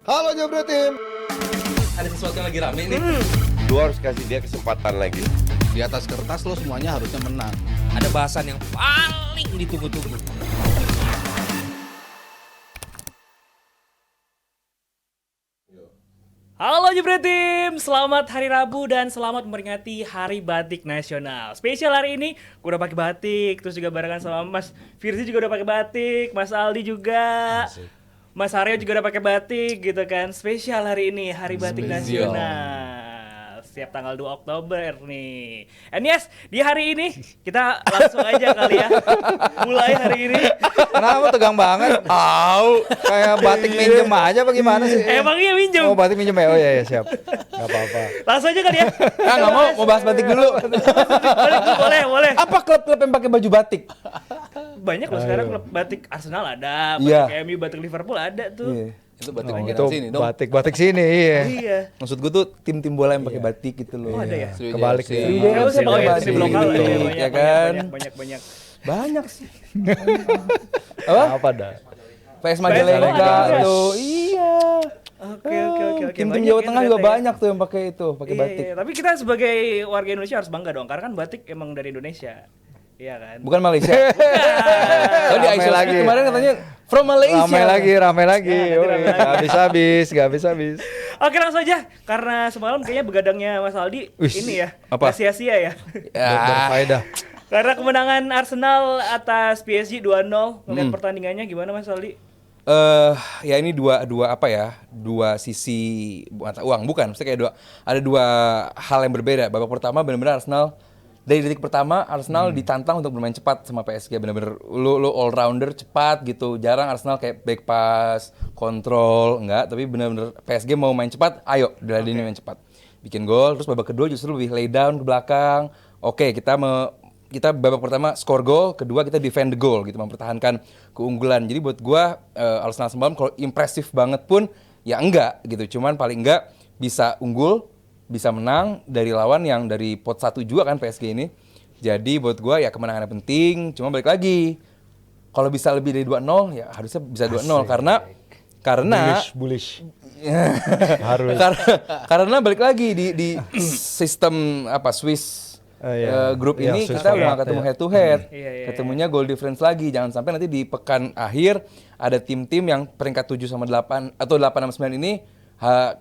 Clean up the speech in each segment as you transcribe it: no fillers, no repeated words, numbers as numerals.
Halo Jebret Tim. Ada sesuatu yang lagi rame nih. Lu harus kasih dia kesempatan lagi. Di atas kertas lo semuanya harusnya menang. Ada bahasan yang paling ditunggu-tunggu. Halo Jebret Tim, selamat Hari Rabu dan selamat memperingati Hari Batik Nasional. Spesial hari ini, gue udah pakai batik, terus juga barengan sama Mas Firzi juga udah pakai batik, Mas Aldi juga, Mas Aryo juga udah pakai batik gitu kan. Spesial hari ini, Hari Batik Nasional. Setiap tanggal 2 Oktober nih. And yes, di hari ini kita langsung aja kali ya. Mulai hari ini. Kenapa tegang banget? Kayak batik minjem aja apa gimana sih? Emangnya minjem? Oh, batik minjem ya? Oh iya siap. Gak apa-apa. Langsung aja kali ya. Nggak mau bahas batik dulu. Boleh. Apa klub-klub yang pakai baju batik? Banyak loh sekarang klub batik Arsenal ada, Iya. batik MU, batik Liverpool ada tuh. Iya. Itu batik Oh, bikinan itu sini dong. batik sini, iya. Iya. Maksud gue tuh tim-tim bola yang pakai batik gitu loh. Oh, ada ya? Kebalik sih. sih. Oh, Sih, oh, ya, batik, tim lokal ada gitu, banyak, ya kan? banyak. Banyak sih. Apa dah? PS Oh, Majalengka ada. tuh. Iya. Oke. Tim-tim Banyak Jawa ya Tengah juga ternyata ya. banyak tuh yang pakai itu, pakai Iya, batik. iya. Tapi kita sebagai warga Indonesia harus bangga dong, karena kan batik emang dari Indonesia. Iya kan? Bukan Malaysia. Oh di Ramai ISO lagi. kemarin katanya from Malaysia. Ramai lagi. Ya, nanti Oh, ramai lagi. Gak habis-habis. Oke, langsung aja. Karena semalam kayaknya begadangnya Mas Aldi Wih, ini ya, apa? nggak sia-sia ya. Berfaedah. Karena kemenangan Arsenal atas PSG 2-0, ngeliat pertandingannya gimana Mas Aldi? Ya ini dua apa ya? Dua sisi mata uang, bukan. Maksudnya kayak ada dua hal yang berbeda. Babak pertama benar-benar Arsenal dari detik pertama Arsenal ditantang untuk bermain cepat sama PSG, benar-benar lu all rounder cepat gitu. Jarang Arsenal kayak back pass, kontrol, enggak, tapi benar-benar PSG mau main cepat, ayo diladenin main cepat. Bikin gol, terus babak kedua justru lebih lay down ke belakang. Oke, kita babak pertama skor gol, kedua kita defend the goal gitu, mempertahankan keunggulan. Jadi buat gua Arsenal semalam kalau impresif banget pun ya enggak gitu. Cuman paling enggak bisa unggul, bisa menang dari lawan yang dari pot 1 juga kan PSG ini. Jadi buat gua ya kemenangannya penting, cuma balik lagi. Kalau bisa lebih dari 2-0 ya harusnya bisa 2-0 karena Bullish. Harus. karena balik lagi di sistem apa Swiss Iya. grup Iya, ini Swiss kita udah format, nggak ketemu ya. head to head, Iya. ketemunya goal difference lagi. Jangan sampai nanti di pekan akhir ada tim-tim yang peringkat 7 sama 8 atau 8 sama 9 ini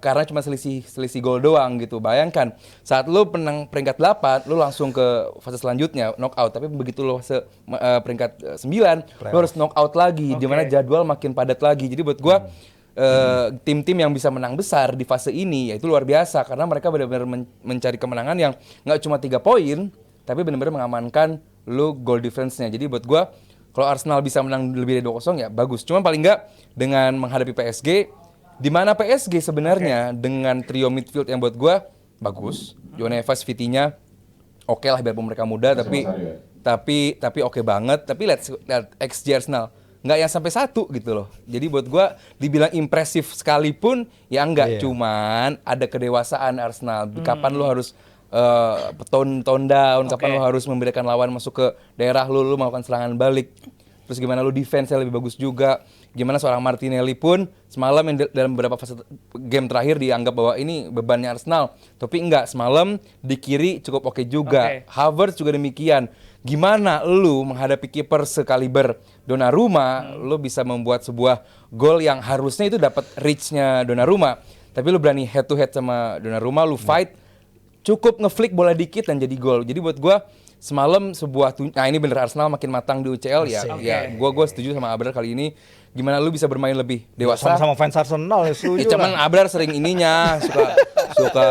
karena cuma selisih gol doang gitu. Bayangkan saat lu menang peringkat 8, lu langsung ke fase selanjutnya knockout. Tapi begitu lu peringkat 9, lu harus knockout lagi, di mana jadwal makin padat lagi. Jadi buat gua tim-tim yang bisa menang besar di fase ini ya itu luar biasa karena mereka benar-benar mencari kemenangan yang nggak cuma 3 poin tapi benar-benar mengamankan lu goal difference-nya. Jadi buat gua kalau Arsenal bisa menang lebih dari 2-0 ya bagus. Cuma paling nggak dengan menghadapi PSG di mana PSG sebenarnya dengan trio midfield yang buat gua bagus. João Neves, Vitinha oke lah biarpun mereka muda tapi oke banget. Tapi lihat XG Arsenal nggak yang sampai 1 gitu loh. Jadi buat gua dibilang impresif sekalipun ya enggak. Cuman ada kedewasaan Arsenal. Kapan lu harus tone down, kapan lu harus membedakan lawan masuk ke daerah lu melakukan serangan balik. Terus gimana lu defense-nya lebih bagus juga. Gimana seorang Martinelli pun semalam yang dalam beberapa fase game terakhir dianggap bahwa ini bebannya Arsenal. Tapi enggak, semalam di kiri cukup oke juga. Havertz juga demikian. Gimana lu menghadapi kiper sekaliber Donnarumma, lu bisa membuat sebuah gol yang harusnya itu dapat reach-nya Donnarumma. Tapi lu berani head to head sama Donnarumma, lu fight, cukup ngeflick bola dikit dan jadi gol. Jadi buat gua semalam nah ini bener Arsenal makin matang di UCL ya gua setuju sama Abrar kali ini. Gimana lu bisa bermain lebih dewasa? Sama-sama fans Arsenal ya setuju. Cuman Abrar sering ininya suka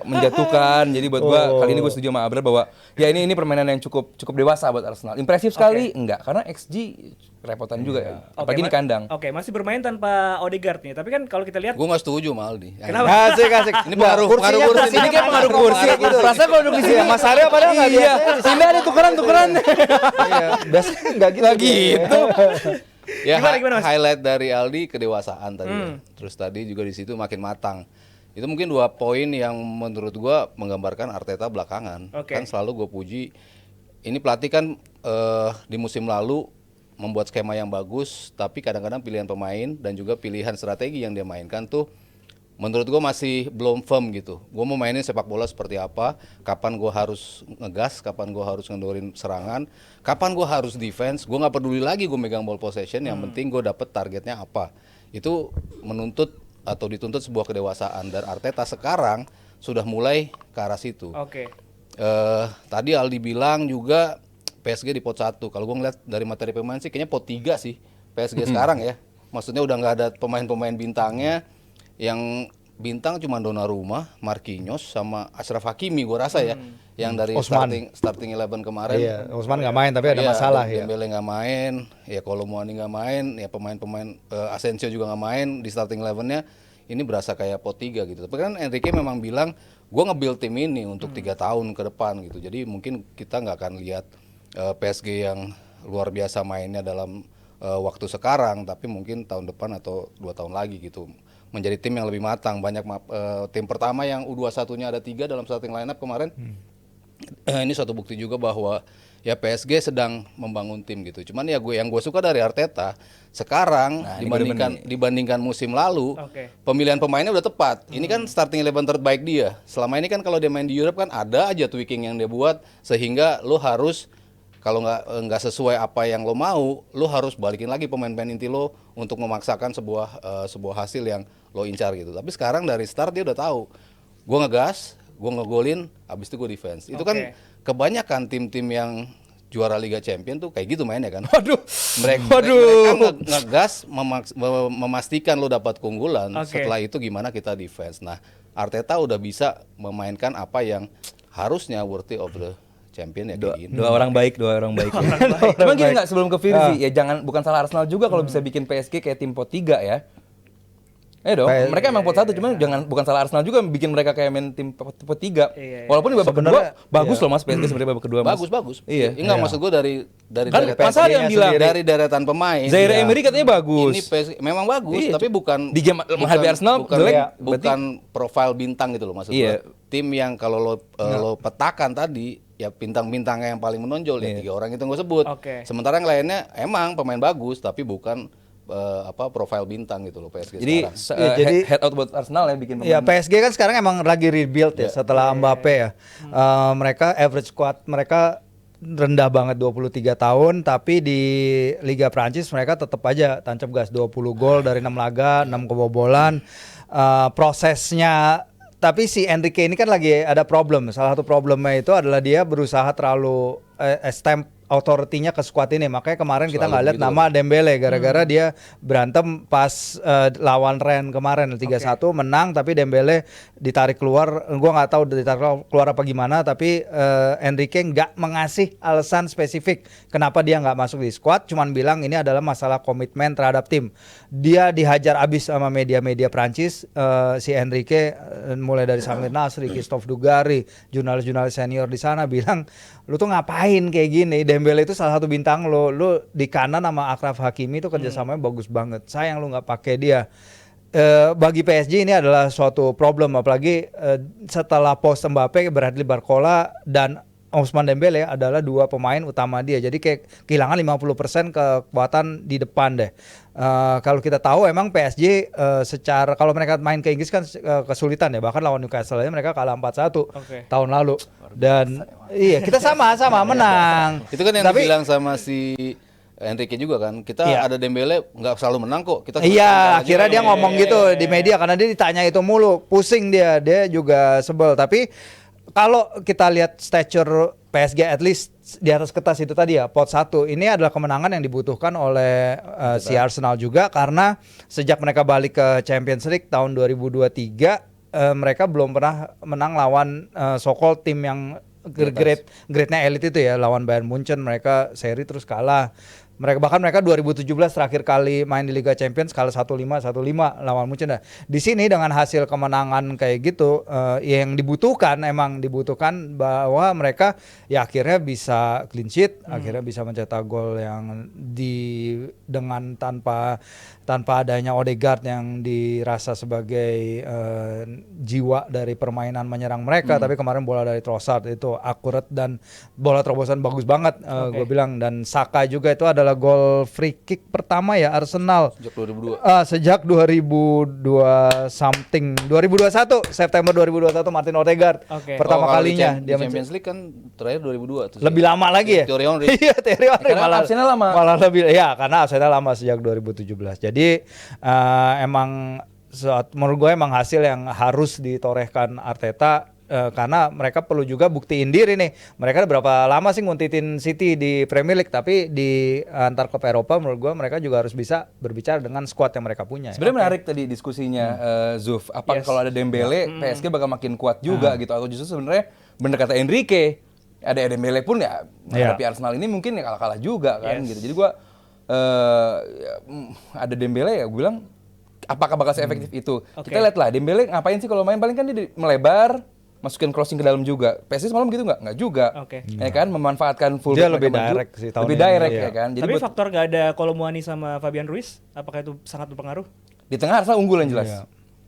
menjatuhkan. Jadi buat gua kali ini gua setuju sama Abrar bahwa ya ini permainan yang cukup dewasa buat Arsenal. Impresif sekali enggak karena XG repotan juga ya. Apalagi di kandang. Oke, masih bermain tanpa Odegaard nih. Tapi kan kalau kita lihat Gue nggak setuju sama Aldi. kenapa? Asik. Ini pengaruh kursi. Ini kayak pengaruh kursi gitu. Perasaan kalau duduk di sini Mas Aryo padahal enggak Iya. Pindah ada tukeran. Iya. Biasanya enggak gitu. Ya, Gimana, Mas? highlight dari Aldi kedewasaan tadi. Ya. Terus tadi juga di situ makin matang. Itu mungkin 2 poin yang menurut gua menggambarkan Arteta belakangan. Oke. Kan selalu gue puji. Ini pelatih kan di musim lalu membuat skema yang bagus, tapi kadang-kadang pilihan pemain dan juga pilihan strategi yang dia mainkan tuh menurut gue masih belum firm gitu. Gue mau mainin sepak bola seperti apa, kapan gue harus ngegas, kapan gue harus ngendorin serangan, kapan gue harus defense. Gue nggak peduli lagi gue megang ball possession, yang penting gue dapet targetnya apa. Itu menuntut atau dituntut sebuah kedewasaan, dan Arteta sekarang sudah mulai ke arah situ. Oke. Tadi Aldi bilang juga PSG di pot 1. Kalau gue ngeliat dari materi pemain sih kayaknya pot 3 sih PSG sekarang ya. Maksudnya udah nggak ada pemain-pemain bintangnya. Yang bintang cuma Donnarumma, Marquinhos sama Achraf Hakimi gue rasa ya. Yang dari starting 11 kemarin. Iya, Osman nggak main tapi ada Iya, masalah ya. Dembele nggak main, ya Kolomuani nggak main, ya pemain-pemain Asensio juga nggak main di starting 11-nya. Ini berasa kayak pot 3 gitu. Tapi kan Enrique memang bilang, gue nge-build tim ini untuk 3 tahun ke depan gitu. Jadi mungkin kita nggak akan lihat PSG yang luar biasa mainnya dalam waktu sekarang, tapi mungkin tahun depan atau 2 tahun lagi gitu. Menjadi tim yang lebih matang. Banyak tim pertama yang U21-nya ada 3 dalam starting lineup kemarin. Ini suatu bukti juga bahwa ya PSG sedang membangun tim gitu. Cuman ya yang gue suka dari Arteta sekarang dibandingkan musim lalu, pemilihan pemainnya udah tepat. Ini kan starting 11 terbaik dia. Selama ini kan kalau dia main di Europe kan ada aja tweaking yang dia buat, sehingga lo harus kalau nggak sesuai apa yang lo mau, lo harus balikin lagi pemain-pemain inti lo untuk memaksakan sebuah hasil yang lo incar gitu. Tapi sekarang dari start dia udah tahu, gue ngegas, gue ngegolin, abis itu gue defense. Itu kan kebanyakan tim-tim yang juara Liga Champion tuh kayak gitu mainnya kan. Mereka ngegas, memastikan lo dapat keunggulan. Setelah itu gimana kita defense. Nah, Arteta udah bisa memainkan apa yang harusnya worthy of the champion ya kayak gini. Dua orang baik. Cuma gini nggak, sebelum ke Firzi, ya bukan salah Arsenal juga kalau bisa bikin PSG kayak tim pot 3 ya. Dong, mereka emang pot 1, cuma bukan salah Arsenal juga bikin mereka kayak main tim pot 3. Walaupun di babak kedua bagus loh Mas, PSG sebenarnya babak kedua Mas. Bagus. Iya. Enggak, maksud gue dari kan Mas yang bilang dari deretan pemain. Zaire Emery katanya bagus. Ini PSG memang bagus, tapi bukan di game menghadapi Arsenal bukan profil bintang gitu loh maksud gue. Tim yang kalau lo petakan tadi ya bintang-bintang yang paling menonjol ya 3 orang itu gue sebut. Sementara yang lainnya emang pemain bagus tapi bukan profil bintang gitu loh PSG. Jadi sekarang. jadi head out buat Arsenal ya bikin pemain. Ya PSG kan sekarang emang lagi rebuild ya setelah Mbappe ya. Mereka average squad mereka rendah banget 23 tahun, tapi di Liga Prancis mereka tetap aja tancap gas 20 gol dari 6 laga, 6 kebobolan. Prosesnya, tapi si Enrique ini kan lagi ada problem. Salah satu problemnya itu adalah dia berusaha terlalu stamp authority-nya ke squad ini. Makanya kemarin kita nggak lihat nama Dembele gara-gara dia berantem pas lawan Rennes kemarin 3-1 menang, tapi Dembele ditarik keluar. Gua nggak tahu ditarik keluar apa gimana, tapi Enrique nggak mengasih alasan spesifik kenapa dia nggak masuk di squad, cuman bilang ini adalah masalah komitmen terhadap tim. Dia dihajar abis sama media-media Prancis, si Enrique, mulai dari Samir Nasri, Christophe Dugarry, jurnalis-jurnalis senior di sana bilang, lu tuh ngapain kayak gini? Dembele itu salah satu bintang lo. Lu di kanan sama Achraf Hakimi itu kerjasamanya bagus banget. Sayang lu nggak pakai dia. Bagi PSG ini adalah suatu problem, apalagi setelah post Mbappe, Bradley Barcola dan Ousmane Dembele adalah 2 pemain utama dia. Jadi kayak kehilangan 50% kekuatan di depan deh. Kalau kita tahu emang PSG secara kalau mereka main ke Inggris kan kesulitan ya. Bahkan lawan Newcastle aja mereka kalah 4-1 tahun lalu. Dan iya, kita sama-sama menang. Itu kan yang dibilang sama si Enrique juga kan, kita ada Dembele nggak selalu menang kok. Kita akhirnya dia ngomong gitu di media karena dia ditanya itu mulu, pusing dia juga sebel. Tapi kalau kita lihat stature PSG at least di atas kertas itu tadi ya, pot 1 ini adalah kemenangan yang dibutuhkan oleh si Arsenal juga, karena sejak mereka balik ke Champions League tahun 2023 mereka belum pernah menang lawan so-called tim yang grade-nya elite itu ya. Lawan Bayern Munchen mereka seri terus kalah. Mereka 2017 terakhir kali main di Liga Champions kalah 1-5 lawan Munchen. Nah, di sini dengan hasil kemenangan kayak gitu, yang dibutuhkan bahwa mereka ya akhirnya bisa clean sheet, akhirnya bisa mencetak gol yang dengan tanpa adanya Odegaard yang dirasa sebagai jiwa dari permainan menyerang mereka. Tapi kemarin bola dari Trossard itu akurat dan bola terobosan bagus banget, gue bilang. Dan Saka juga itu adalah adalah gol free kick pertama ya Arsenal Sejak 2002. sejak 2002 something 2021 September 2021 Martin Odegaard Oke. pertama Kalau kalinya di dia Champions League kan terakhir 2002 tuh. lebih lama lagi ya. Thierry Henry. Iya, Thierry Henry Karena absennya lama. Malah lebih ya karena absennya lama sejak 2017. Jadi emang menurut gue emang hasil yang harus ditorehkan Arteta karena mereka perlu juga buktiin diri nih. Mereka udah berapa lama sih nguntitin City di Premier League, tapi di antar klub Eropa menurut gue mereka juga harus bisa berbicara dengan squad yang mereka punya. Sebenarnya menarik tadi diskusinya Zuf. Apakah kalau ada Dembele, PSG bakal makin kuat juga gitu atau justru sebenarnya bener kata Enrique, ada Dembele pun ya menghadapi Arsenal ini mungkin ya kalah-kalah juga kan gitu. Jadi gua ada Dembele ya gue bilang apakah bakal se-efektif itu. Kita lihat lah Dembele ngapain sih kalau main, paling kan dia melebar, masukin crossing ke dalam juga. PSG semalam gitu nggak juga. Ya kan memanfaatkan full Dia back lebih mereka maju. direct sih tahun lebih ini, direct iya. ya kan. Jadi Tapi buat- faktor nggak ada Kolomuani sama Fabian Ruiz, apakah itu sangat berpengaruh? di tengah Arsenal unggul yang jelas. Iya.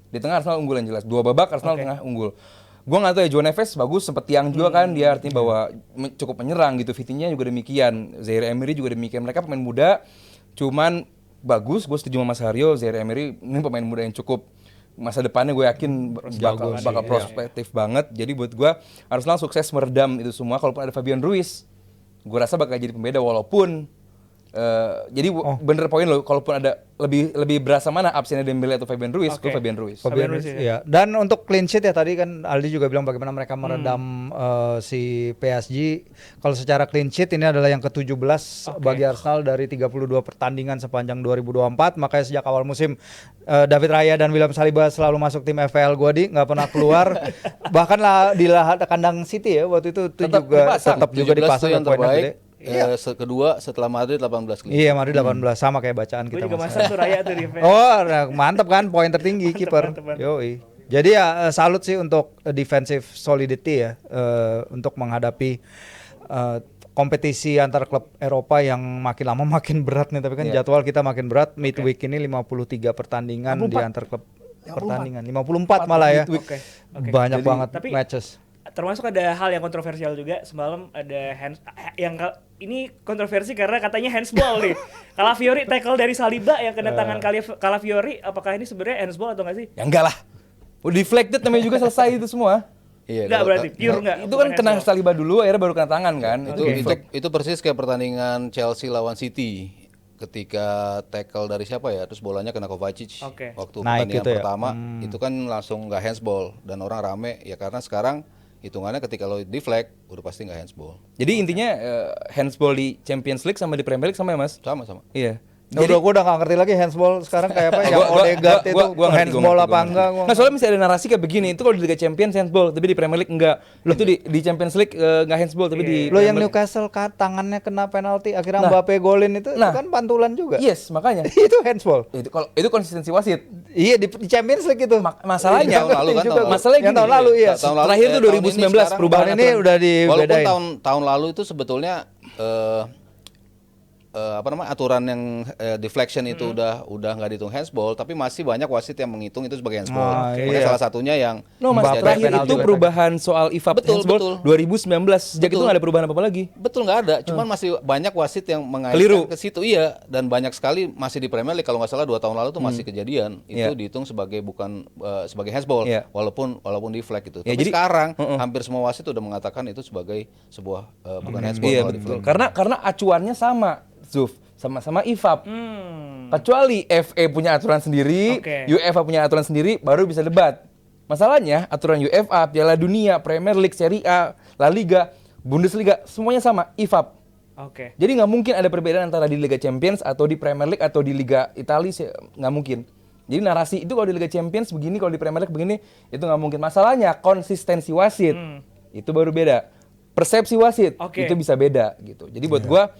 Di tengah Arsenal unggul yang jelas. 2 babak Arsenal tengah unggul. Gua nggak tahu ya, João Neves bagus sempet tiang juga kan, dia artinya bahwa cukup menyerang gitu. Vitinha juga demikian, Zaire Emery juga demikian. Mereka pemain muda, cuman bagus. Gue setuju sama Mas Haryo, Zaire Emery ini pemain muda yang cukup masa depannya gue yakin bakal prospektif banget. Jadi buat gue Arsenal sukses meredam itu semua. Kalaupun ada Fabian Ruiz, gue rasa bakal jadi pembeda walaupun jadi bener poin lo, kalaupun ada lebih berasa mana absennya Dembele atau Fabian Ruiz, gue Fabian Ruiz. Fabian Ruiz, Ruiz, iya. Dan untuk clean sheet ya tadi kan Aldi juga bilang bagaimana mereka meredam si PSG. Kalau secara clean sheet ini adalah yang ke-17 bagi Arsenal dari 32 pertandingan sepanjang 2024. Makanya sejak awal musim David Raya dan William Saliba selalu masuk tim FPL Guadi, nggak pernah keluar. Bahkan lah di lahan kandang City ya waktu itu Tetap juga dipasang. tetap juga 17 dipasang tuh yang dan poinnya terbaik. gede. Kedua setelah Madrid 18 clean. Iya, Madrid 18 sama kayak bacaan Gue kita. juga Mas. masang tuh Raya tuh di fans. Oh, nah, mantep kan poin tertinggi kiper. mantep. Yoi. Jadi ya salut sih untuk defensive solidity ya untuk menghadapi kompetisi antar klub Eropa yang makin lama makin berat nih, tapi kan jadwal kita makin berat. Midweek ini 53 pertandingan di antar klub pertandingan. 54 malah ya. Oke. Banyak banget tapi- matches. Termasuk ada hal yang kontroversial juga semalam, ada ini kontroversi karena katanya handsball nih. Calafiori tackle dari Saliba yang kena tangan Calafiori, apakah ini sebenarnya handsball atau enggak sih? Ya enggak lah. Udah deflected namanya juga selesai itu semua. Iya, Enggak kalau- berarti pure enggak. Itu kan kena Saliba dulu, akhirnya baru kena tangan kan. itu persis kayak pertandingan Chelsea lawan City ketika tackle dari siapa ya, terus bolanya kena Kovacic Oke. waktu Naik pertandingan gitu ya? pertama itu kan langsung nggak handsball dan orang rame ya karena sekarang hitungannya ketika lo deflect udah pasti nggak handsball. Jadi intinya handsball di Champions League sama di Premier League sama ya Mas? Sama-sama. Iya. Gue udah gak ngerti lagi handsball sekarang kayak apa yang Odegaard itu ngerti, handsball gua apa ngerti. enggak. Nah soalnya misalnya ada narasi kayak begini, itu kalau di Liga Champions handsball, tapi di Premier League enggak. Lo tuh di Champions League nggak handsball, tapi di Lo yang Premier League- Newcastle tangannya kena penalti akhirnya Mbappe golin itu kan pantulan juga. Yes, makanya. Itu handsball. Itu konsistensi wasit. Iya di Champions League itu. Masalahnya Tahun lalu kan, tahun lalu. Masalahnya yang gini. tahun lalu iya. Tahun lalu, Terakhir tuh tahun ini 2019 sekarang- perubahan Tahun ini aturan. udah Walaupun dibedain. tahun lalu itu sebetulnya aturan yang deflection itu udah nggak dihitung handsball, tapi masih banyak wasit yang menghitung itu sebagai handsball. Ah, Makanya iya. salah satunya yang No, Mas, Mbappe terakhir penalti itu back. perubahan soal IFAB Betul, handsball betul. 2019. Sejak itu Betul. nggak ada perubahan apa-apa lagi. betul nggak ada, cuman masih banyak wasit yang Keliru. mengaitkan ke situ, iya, dan banyak sekali masih di Premier League kalau nggak salah 2 tahun lalu tuh masih kejadian itu Iya. dihitung sebagai bukan sebagai handsball, Iya. walaupun di flag itu. Ya, Tapi jadi- sekarang hampir semua wasit udah mengatakan itu sebagai sebuah bukan handsball Iya kalau di betul. flag. Karena acuannya sama, Zuf, sama-sama IFAB. Hmm. Kecuali FA punya aturan sendiri, Oke. UEFA punya aturan sendiri, baru bisa debat. Masalahnya aturan UEFA, Piala Dunia, Premier League, Serie A, La Liga, Bundesliga, semuanya sama IFAB. Oke. Jadi nggak mungkin ada perbedaan antara di Liga Champions atau di Premier League atau di Liga Italia, nggak mungkin. Jadi narasi itu kalau di Liga Champions begini, kalau di Premier League begini, itu nggak mungkin. Masalahnya konsistensi wasit itu baru beda. Persepsi wasit Oke. itu bisa beda gitu. Jadi buat gua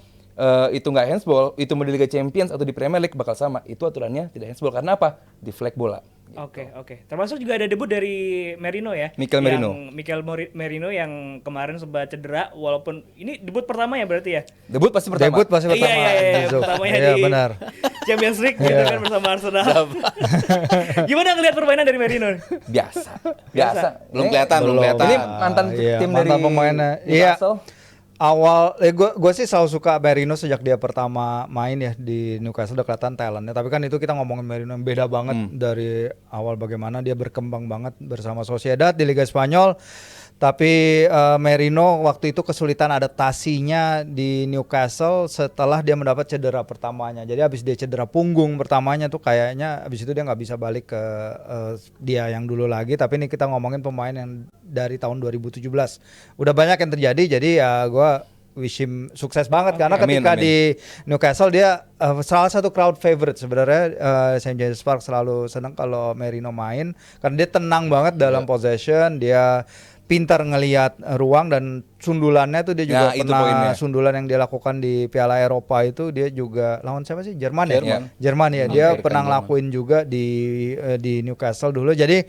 itu nggak handsball, itu mau di Liga Champions atau di Premier League bakal sama. Itu aturannya tidak handsball karena apa? Di flag bola. Oke. Termasuk juga ada debut dari Merino ya. Mikel Merino. Merino yang kemarin sempat cedera, walaupun ini debut pertama ya berarti ya. Debut pasti pertama. Debut pasti pertama. Iya, Zuf. pertamanya Iya, di benar. Champions League gitu kan bersama Arsenal. Gimana ngelihat permainan dari Merino? Biasa. Belum kelihatan. Ini mantan Iya, tim mantan dari pemainnya. Iya. Newcastle. Awal, gue sih selalu suka Merino sejak dia pertama main ya di Newcastle, udah kelihatan talentnya. Tapi kan itu kita ngomongin Merino yang beda banget dari awal, bagaimana dia berkembang banget bersama Sociedad di Liga Spanyol. Tapi Merino waktu itu kesulitan adaptasinya di Newcastle setelah dia mendapat cedera pertamanya. Jadi abis dia cedera punggung pertamanya tuh kayaknya abis itu dia nggak bisa balik ke dia yang dulu lagi. Tapi ini kita ngomongin pemain yang dari tahun 2017. Udah banyak yang terjadi, jadi ya gue wish him sukses banget. Karena ketika Amin. di Newcastle dia salah satu crowd favorite sebenarnya. St. James Park selalu seneng kalau Merino main karena dia tenang banget dalam possession, dia pintar ngelihat ruang, dan sundulannya tuh dia juga Nah, itu pernah poinnya. sundulan yang dia lakukan di Piala Eropa itu dia juga lawan siapa sih? Jerman ya? Jerman. Jerman ya. Dia Amerika pernah Jerman. ngelakuin juga di Newcastle dulu. Jadi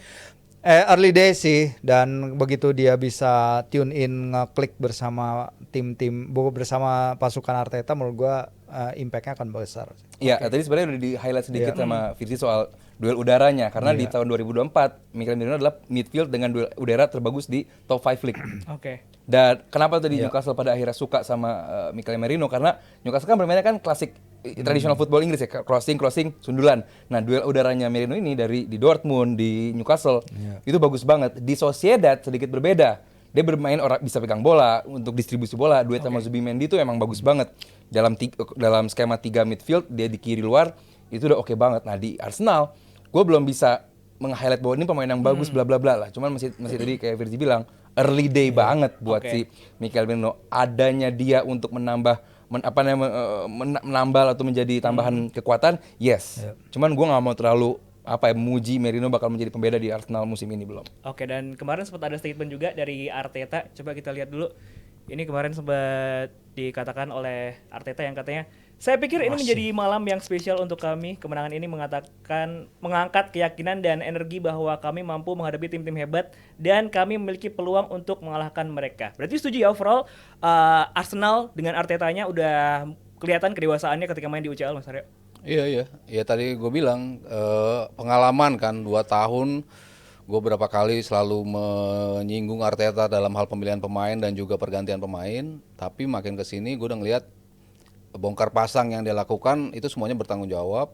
early days sih, dan begitu dia bisa tune in, ngeklik bersama tim-tim bersama pasukan Arteta, menurut gua impact-nya akan besar. Iya, tadi sebenarnya udah di highlight sedikit sama Firzi soal duel udaranya, karena di tahun 2024 Mikel Merino adalah midfield dengan duel udara terbagus di top 5 league. Oke. Dan kenapa tadi Newcastle pada akhirnya suka sama Mikel Merino, karena Newcastle kan bermainnya kan klasik tradisional football Inggris ya, crossing, sundulan. Nah, duel udaranya Merino ini di Dortmund, di Newcastle itu bagus banget. Di Sociedad sedikit berbeda. Dia bermain orang bisa pegang bola untuk distribusi bola. Duet sama Zubimendi itu emang bagus banget. Dalam skema 3 midfield, dia di kiri luar itu udah oke banget. Nah, di Arsenal gue belum bisa meng-highlight bahwa ini pemain yang bagus bla bla bla lah. Cuman masih tadi kayak Firzi bilang early day banget buat si Mikel Merino. Adanya dia untuk menambah menambal atau menjadi tambahan kekuatan, yes. Cuman gue nggak mau terlalu memuji Merino bakal menjadi pembeda di Arsenal musim ini, belum. Oke, dan kemarin sempat ada statement juga dari Arteta. Coba kita lihat dulu. Ini kemarin sempat dikatakan oleh Arteta yang katanya, saya pikir ini menjadi malam yang spesial untuk kami. Kemenangan ini mengangkat keyakinan dan energi bahwa kami mampu menghadapi tim-tim hebat dan kami memiliki peluang untuk mengalahkan mereka. Berarti setuju ya overall Arsenal dengan Artetanya udah kelihatan kedewasaannya ketika main di UCL, Mas Aryo? Iya. Ya tadi gue bilang pengalaman kan 2 tahun gue berapa kali selalu menyinggung Arteta dalam hal pemilihan pemain dan juga pergantian pemain. Tapi makin kesini gue udah ngeliat bongkar pasang yang dia lakukan itu semuanya bertanggung jawab.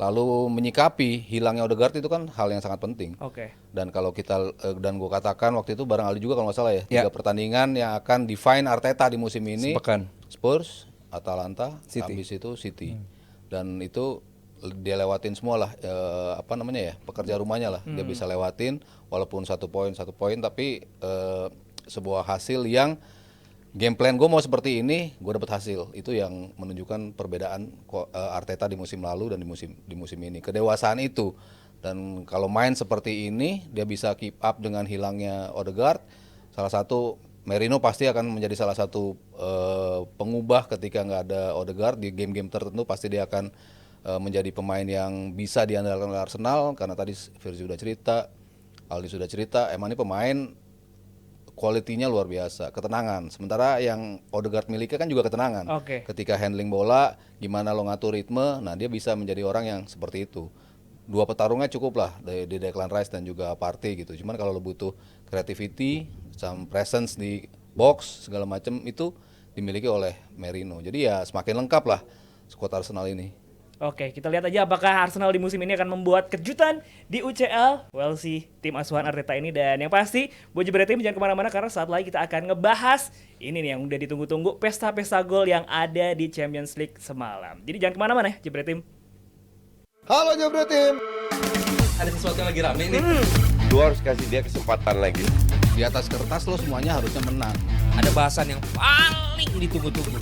Lalu menyikapi hilangnya Odegaard itu kan hal yang sangat penting. Oke. Dan kalau kita dan gue katakan waktu itu barang Aldi juga kalau nggak salah ya, Ya. 3 pertandingan yang akan define Arteta di musim ini. Sepekan. Spurs, Atalanta, City. habis itu City. Dan itu dia lewatin semua lah pekerja rumahnya lah. Dia bisa lewatin walaupun 1 poin tapi sebuah hasil yang game plan gue mau seperti ini, gue dapet hasil. Itu yang menunjukkan perbedaan Arteta di musim lalu dan di musim ini. Kedewasaan itu. Dan kalau main seperti ini, dia bisa keep up dengan hilangnya Odegaard. Salah satu Merino pasti akan menjadi salah satu pengubah ketika nggak ada Odegaard di game-game tertentu. Pasti dia akan menjadi pemain yang bisa diandalkan oleh Arsenal. Karena tadi Firzi sudah cerita, Aldi sudah cerita, emang ini pemain kualitinya luar biasa, ketenangan. Sementara yang Odegaard miliki kan juga ketenangan. Oke. Ketika handling bola, gimana lo ngatur ritme, nah dia bisa menjadi orang yang seperti itu. 2 petarungnya cukup lah di Declan Rice dan juga Partey gitu. Cuman kalau lo butuh creativity, some presence di box segala macam itu dimiliki oleh Merino. Jadi ya semakin lengkap lah skuad Arsenal ini. Oke, kita lihat aja apakah Arsenal di musim ini akan membuat kejutan di UCL. Well sih, tim asuhan Arteta ini. Dan yang pasti, buat Jebret Tim jangan kemana-mana karena saat lagi kita akan ngebahas ini nih yang udah ditunggu-tunggu, pesta-pesta gol yang ada di Champions League semalam. Jadi jangan kemana-mana ya, Jebret Tim. Halo Jebret Tim. Ada sesuatu yang lagi rame nih. Lu harus kasih dia kesempatan lagi. Di atas kertas lo semuanya harusnya menang. Ada bahasan yang paling ditunggu-tunggu.